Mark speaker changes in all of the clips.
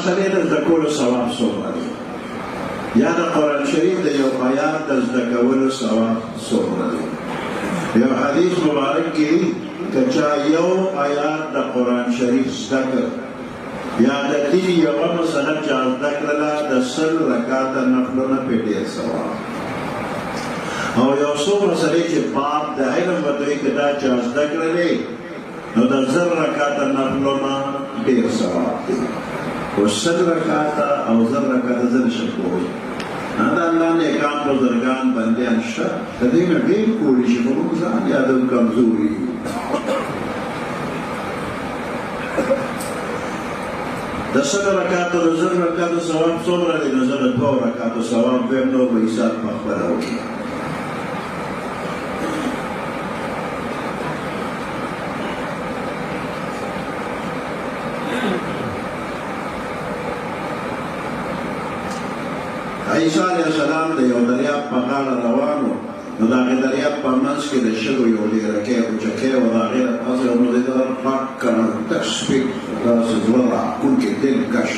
Speaker 1: مسئلې د زده کولو ثواب څومره دی یا د قرآن شریف د یو آیات د زده کولو ثواب څومره دی یو حدیث مبارک کې که چا یو آیات د قرآن شریف زده کړ یا د دین یوه مسله چا زده کړله د 100 رکعاته نفلونه پې ډېر ثواب او یو څو مسلې چې باب د علم په دوی کې دا چا زده کړلې نو د 100 رکعاته نفلونه ډېر ثواب دی خو 100 رکعاته او 100 رکعاته زه نشم کولی دا الله نیکان بزرګان بندیان شته د دې نه ډېر کولی شي خو موږ ځان یادو کمزوري د 100 رکعاته د 100 رکعاته ثواب څومره دی نو زه د 2 رکعاته ثواب ویم نور به حساب په خپله وکړي عیسی علیه السلام د یو دریاب په غاړه روان و نو د هغې دریاب په منځ کې د شګو یو ډېرکی کوچکی و د هغې نه پس یو نو د ده پاک کړه تک سپین داسې زړه راښکونکی دلکش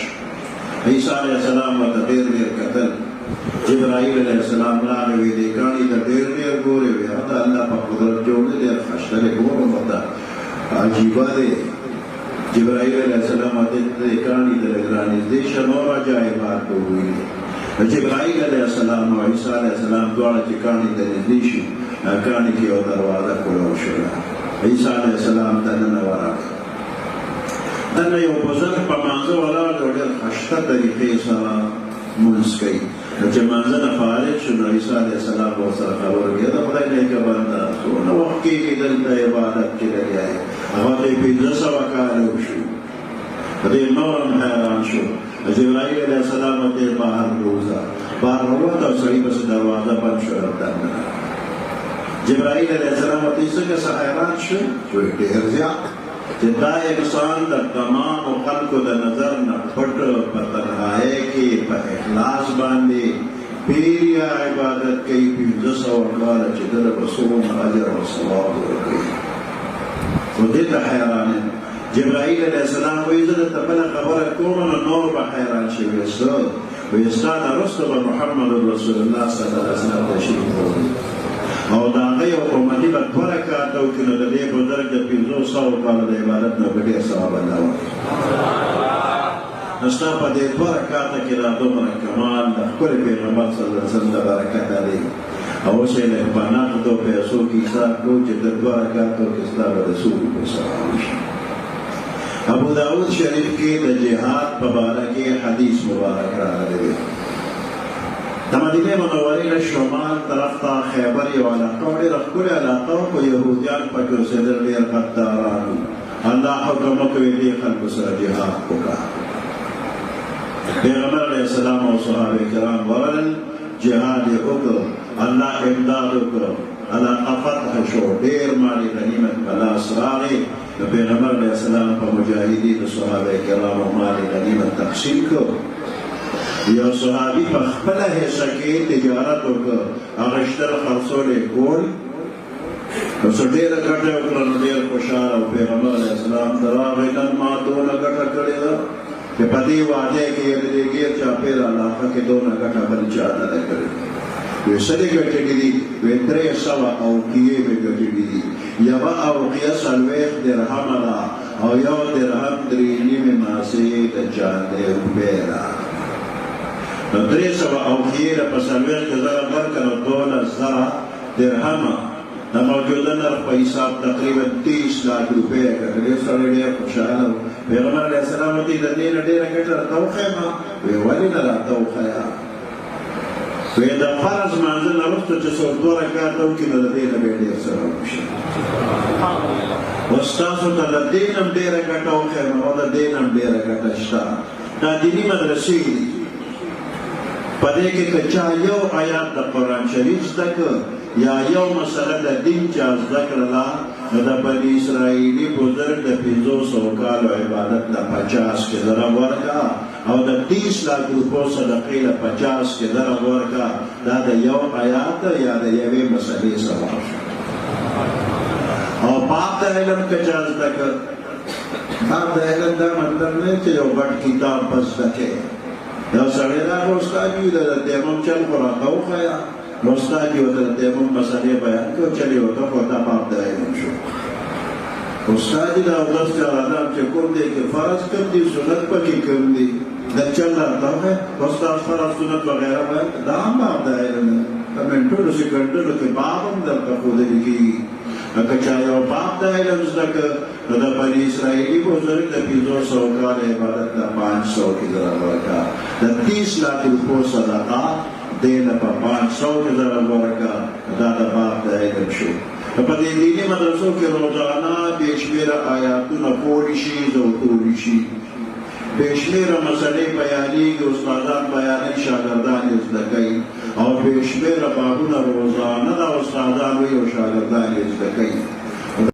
Speaker 1: عیسی علیه السلام ورته ډېر ډېر کتل جبرائیل علیه السلام راغی وی دې کاڼي ته ډېر ډېر ګورې وی هغه د الله په قدرت جوړ دی ډېر ښایسته دی ګورم ورته عجیبه دی جبرائیل علیه السلام دې کاڼي ته لږ رانږدې شه نور عجایبات به وویني جبرائیل علیه السلام او عیسی علیه السلام دواړه چې کاڼي ته نږدې شي کاڼي کې یو دروازه کولو شوه عیسی علیه السلام دننه ورغی دننه یو بزرګ په مانځه ولاړ دی او ډېر ښایسته طریقې سره لمونځ کوي چې مانځه نه فارغ شو نو عیسی علیه السلام ورسره خبرې کوي د خدای نیکه بنده څومره وخت کېږي دلته عبادت کې لګیا یې هغه ته یې 1500 کاله وشو په دې نور هم حیران شو جبرائیل علیه السلام ته بهر روزه بهر ووت او سړي پسې دروازه بند شو دننه جبرائیل علیه السلام ته څنګه څه حیران شو وایي ډېر زیات چې دا انسان د تمامو خلکو د نظر نه پټ په تنهایۍ کې په اخلاص باندې پیریا عبادت کوي 1500 کاله چې ده له به څومره اجر او ثواب ورکوي خو دې ته حیران یم جبرائیل علیه السلام وایي زه درته بله خبره کوم نو نور به حیران شي وایي څه وایي ستا نه وروسته به محمد رسول الله صلی الله علیه وسلم تشریف راوړي او د هغه یو امتي به 2 رکعاته وکړي نو د دې بزرګ د 500 کالو د عبادت نه به ډېر ثواب الله ورکړي نو ستا په دې 2 رکعاته کې را دومره کمال د ښکلي پیغمبر صلی الله علیه وسلم د برکته دی او اوس یې لږ په نقدو پیسو کې حساب کوو چې د 2 رکعاتو کې ستا به د څو روپیو ثواب وشي ابو داود شریف کې د جهاد په باره کې حدیث مبارک راغلی دی د مدینې منورې نه شمال طرف ته خیبر یو علاقه وه ډېره ښکلې علاقه وه خو یهودیان پکې اوسېدل ډېر غداران وو الله حکم وکړی دې خلکو سره جهاد وکړه پیغمبر علیه السلام او صحابه کرام ورغلل جهاد یې وکړ الله امداد وکړ علاقه فتح شو ډېر مالي غنیمت په لاس راغی د پیغمبر علیه السلام په مجاهدینو صحابه کرامو مالي غنیمت تقسیم کړ یو صحابي په خپله حصه کې تجارت وکړ هغه شتل خرڅول یې کول نو څه ډېره ګټه یې وکړه نو ډېر خوشحاله و پیغمبر علیه السلام ته راغی نن ما دونه ګټه کړې ده چې په دې وعده کې یې د دې ګیر چاپېره علاقه کې دونه ګټه بل چا نه ده کړې وی څه دې ګټلي دي وی 300 اوقیې مې ګټلي دي یوه اوقیه 40 درهمه ده او یو درهم 3.5 ماسې د جانې روپۍ ده نو 300 اوقیې له په 40 زره ورکړه نو 12,000 درهمه د موجوده نرخ په حساب تقریبا 30 لاک روپۍ ګټلې سړی ډېر خوشحاله و پیغمبر علیه السلام ته د دې نه ډېره ګټه راته وښیمه وی ولې نه راته وښیه وی د فرض مانځه نه وروسته چې څوک 2 رکعاته وکړي نو د دې نه به یې ډېر ثواب وشي و ستاسو ته د دې نه هم ډېره ګټه وښیمه او د دې نه هم ډېره ګټه شته دا دیني مدرسې دي په دې کې که چا یو آیات د قرآن شریف زده کړ یا یو مسله د دین چا زده کړله نو د بني اسرائیلي بزرګ د 500 کالو عبادت له 50 کې زره ورکړه او د 30 لاک روپو صدقې له 50 کې زره ورکړه دا د یو آیات یا د یوې مسلې ثواب شو او پاک د علم که چا زده کړ باب د علم دا مطلب نه چې یو غټ کتاب بس دکې یو سړی راغی استاد وي د تیمم چل خو راته وښیه نو استاد یې ورته د تیمم مسلې بیان کړو چل یې ورته خو دا باب د علم شو استاد یې د اودس آداب چې کوم دی کې فرض کوم دي سنت پکې کوم دي د چل راته وښیه استاد فرض سنت وغیره بیان دا هم باب د علم دی په منټونو سکندونو کې باب هم درته ښودل کېږي که چا یو باب د علم زده کړه نو د بني اسرائیلي بزرګ د 500 کال عبادت د 500 کې ضرر ورکړه د 30 لاکھ روپو صدقه دې نه په 500 کې ضرر ورکړه دا د باب د علم شو په دې دیني مدرسو کې روزانه بې شمېره آیاتونه پوری شي زوتوری شي بې شمېره مسلې بیانېږي استادان بیانوي شاګردان یې زده کوي او بې شمېره بابونه روزانه د استادان وي او شاګردان یې زده کوي